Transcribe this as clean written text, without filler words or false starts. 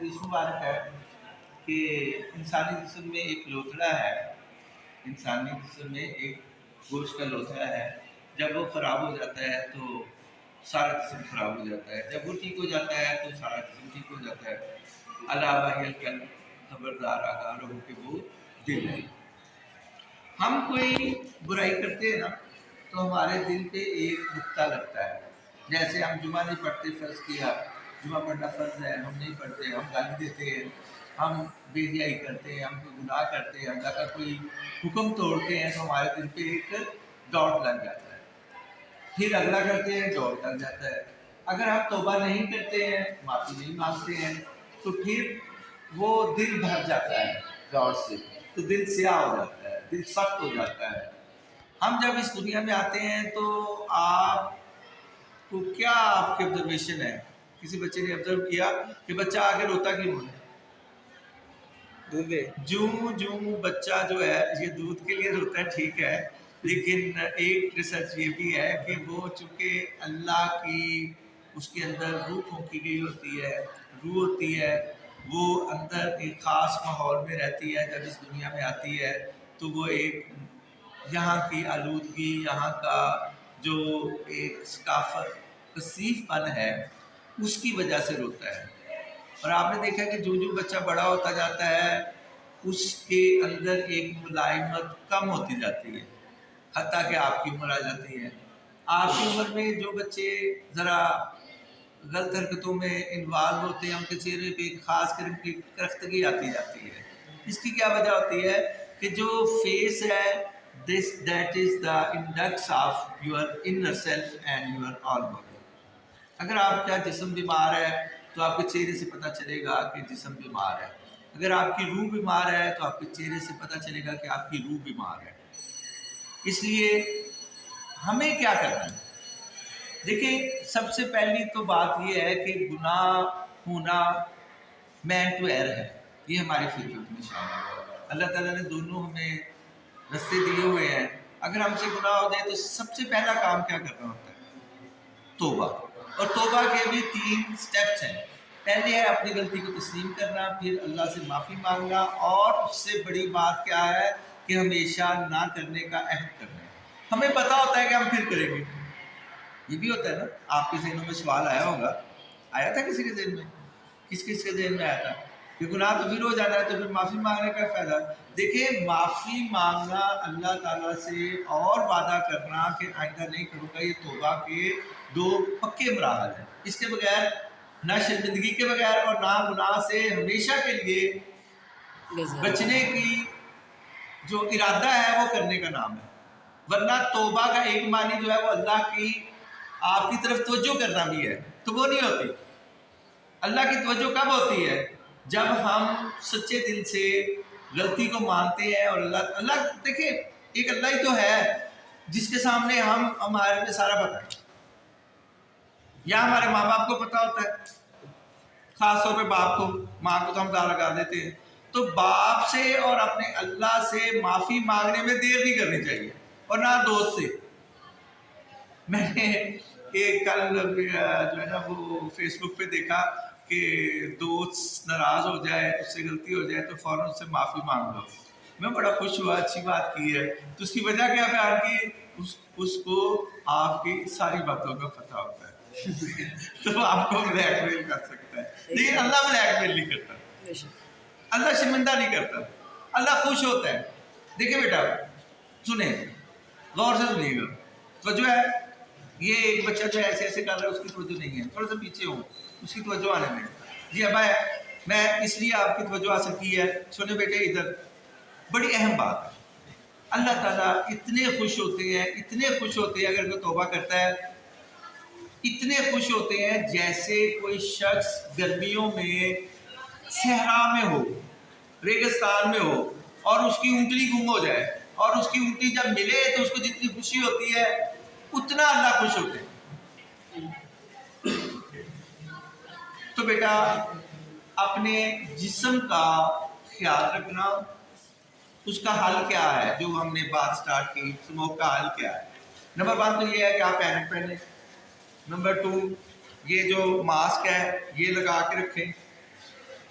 حدیث مبارک ہے کہ انسانی جسم میں ایک لوتھڑا ہے، انسانی جسم میں ایک گوشت کا لوتھڑا ہے، جب وہ خراب ہو جاتا ہے تو سارا جسم خراب ہو جاتا ہے، جب وہ ٹھیک ہو جاتا ہے تو سارا جسم ٹھیک ہو جاتا ہے۔ اللہ بھائی الکل، خبردار آگاہ رہو کہ وہ دل ہے۔ ہم کوئی برائی کرتے ہیں نا تو ہمارے دل پہ ایک نقطہ لگتا ہے، جیسے ہم جمعہ نہیں پڑھتے، فرض کیا جمعہ پڑھنا فرض ہے، ہم نہیں پڑھتے، ہم گالی دیتے ہیں، ہم بے حیائی کرتے ہیں، ہم کوئی گناہ کرتے ہیں، اللہ کا کوئی حکم توڑتے ہیں تو ہمارے دل پہ ایک ڈاٹ لگ جاتا ہے، پھر اگلا کرتے ہیں ڈاٹ لگ جاتا ہے۔ اگر ہم توبہ نہیں کرتے ہیں، معافی نہیں مانگتے ہیں تو پھر وہ دل بھر جاتا ہے ڈاٹ سے، تو دل سیاہ ہو جاتا ہے، دل سخت ہو جاتا ہے۔ ہم جب اس دنیا میں آتے ہیں تو آپ کو کیا آپ کی آبزرویشن ہے؟ کسی بچے نے آبزرو کیا کہ بچہ آگے روتا کیوں ہے؟ جوں بچہ جو ہے یہ دودھ کے لیے روتا ہے، ٹھیک ہے، لیکن ایک ریسرچ یہ بھی ہے کہ وہ چونکہ اللہ کی اس کے اندر روح پھونکی گئی ہوتی ہے، روح ہوتی ہے، وہ اندر ایک خاص ماحول میں رہتی ہے، جب اس دنیا میں آتی ہے تو وہ ایک یہاں کی آلودگی، یہاں کا جو ایک ثقافت کثیف پن ہے اس کی وجہ سے روتا ہے۔ اور آپ نے دیکھا کہ جو بچہ بڑا ہوتا جاتا ہے اس کے اندر ایک ملائمت کم ہوتی جاتی ہے، حتیٰ کہ آپ کی عمر آ جاتی ہے۔ آپ کی عمر میں جو بچے ذرا غلط حرکتوں میں انوالو ہوتے ہیں ان کے چہرے پہ ایک خاص قسم کی کرختگی آتی جاتی ہے۔ اس کی کیا وجہ ہوتی ہے کہ جو فیس ہے that is the index of your inner self and your all body۔ اگر آپ کا جسم بیمار ہے تو آپ کے چہرے سے پتہ چلے گا کہ جسم بیمار ہے، اگر آپ کی روح بیمار ہے تو آپ کے چہرے سے پتہ چلے گا کہ آپ کی روح بیمار ہے۔ اس لیے ہمیں کیا کرنا ہے؟ دیکھیں، سب سے پہلی تو بات یہ ہے کہ گناہ ہونا مین ٹو ایئر ہے، یہ ہماری فطرت میں شامل ہے۔ اللہ تعالیٰ نے دونوں ہمیں رستے دیے ہوئے ہیں۔ اگر ہم سے گناہ ہو جائے تو سب سے پہلا کام کیا کرنا ہوتا ہے؟ توبہ۔ اور توبہ کے بھی 3 سٹیپس ہیں۔ پہلے ہے اپنی غلطی کو تسلیم کرنا، پھر اللہ سے معافی مانگنا، اور اس سے بڑی بات کیا ہے کہ ہمیشہ نہ کرنے کا عہد کرنا ہے۔ ہمیں پتہ ہوتا ہے کہ ہم پھر کریں گے، یہ بھی ہوتا ہے نا۔ آپ کے ذہنوں میں سوال آیا ہوگا، آیا تھا کسی کے ذہن میں؟ کس کے ذہن میں آیا تھا کہ گناہ تو پھر ہو جانا ہے تو پھر معافی مانگنے کا فائدہ؟ دیکھیں، معافی مانگنا اللہ تعالیٰ سے اور وعدہ کرنا کہ آئندہ نہیں کروں گا، یہ توبہ کے 2 پکے مراحل ہیں۔ اس کے بغیر، نہ شرمندگی کے بغیر اور نہ گناہ سے ہمیشہ کے لیے بچنے کی جو ارادہ ہے وہ کرنے کا نام ہے۔ ورنہ توبہ کا ایک معنی جو ہے وہ اللہ کی آپ کی طرف توجہ کرنا بھی ہے، تو وہ نہیں ہوتی۔ اللہ کی توجہ کب ہوتی ہے؟ جب ہم سچے دل سے غلطی کو مانتے ہیں، اور اللہ دیکھیں ایک اللہ ہی تو ہے جس کے سامنے ہمارے میں سارا پتہ ہے۔ یا ہمارے ماں باپ کو پتہ ہوتا ہے، خاص طور پہ باپ کو، ماں کو تو ہم دعویٰ لگا دیتے ہیں۔ تو باپ سے اور اپنے اللہ سے معافی مانگنے میں دیر نہیں کرنی چاہیے، اور نہ دوست سے۔ میں نے ایک کل جو ہے نا وہ فیس بک پہ دیکھا کہ دوست ناراض ہو جائے، اس سے غلطی ہو جائے تو فوراً اس سے معافی مانگ لو۔ میں بڑا خوش ہوا، اچھی بات کی ہے۔ تو اس کی وجہ کیا بیان کی؟ اس کو آپ کی ساری باتوں کا پتہ ہوتا ہے تو آپ کو بلیک میل کر سکتا ہے، لیکن اللہ بلیک میل نہیں کرتا، اللہ شرمندہ نہیں کرتا، اللہ خوش ہوتا ہے۔ دیکھیں بیٹا، سنیں، غور سے سنیے گا، توجہ ہے۔ یہ ایک بچہ جو ایسے ایسے کر رہا ہے، اس کی توجہ نہیں ہے، تھوڑا سا پیچھے ہو، اس کی توجہ آنے میں۔ جی ابا میں اس لیے آپ کی توجہ حاصل کی ہے، سنیں بیٹے ادھر، بڑی اہم بات ہے۔ اللہ تعالیٰ اتنے خوش ہوتے ہیں، اتنے خوش ہوتے ہیں اگر کوئی توبہ کرتا ہے، اتنے خوش ہوتے ہیں جیسے کوئی شخص گرمیوں میں صحرا میں ہو، ریگستان میں ہو، اور اس کی اونٹنی گم ہو جائے، اور اس کی اونٹنی جب ملے تو اس کو جتنی خوشی ہوتی ہے اتنا اللہ خوش ہوتے ہیں۔ تو بیٹا اپنے جسم کا خیال رکھنا، اس کا حل کیا ہے؟ جو ہم نے بات سٹارٹ کی، اسموک کا حل کیا ہے؟ نمبر 1 تو یہ ہے کہ آپ ہیلمٹ پہنیں۔ نمبر 2 یہ جو ماسک ہے یہ لگا کے رکھیں۔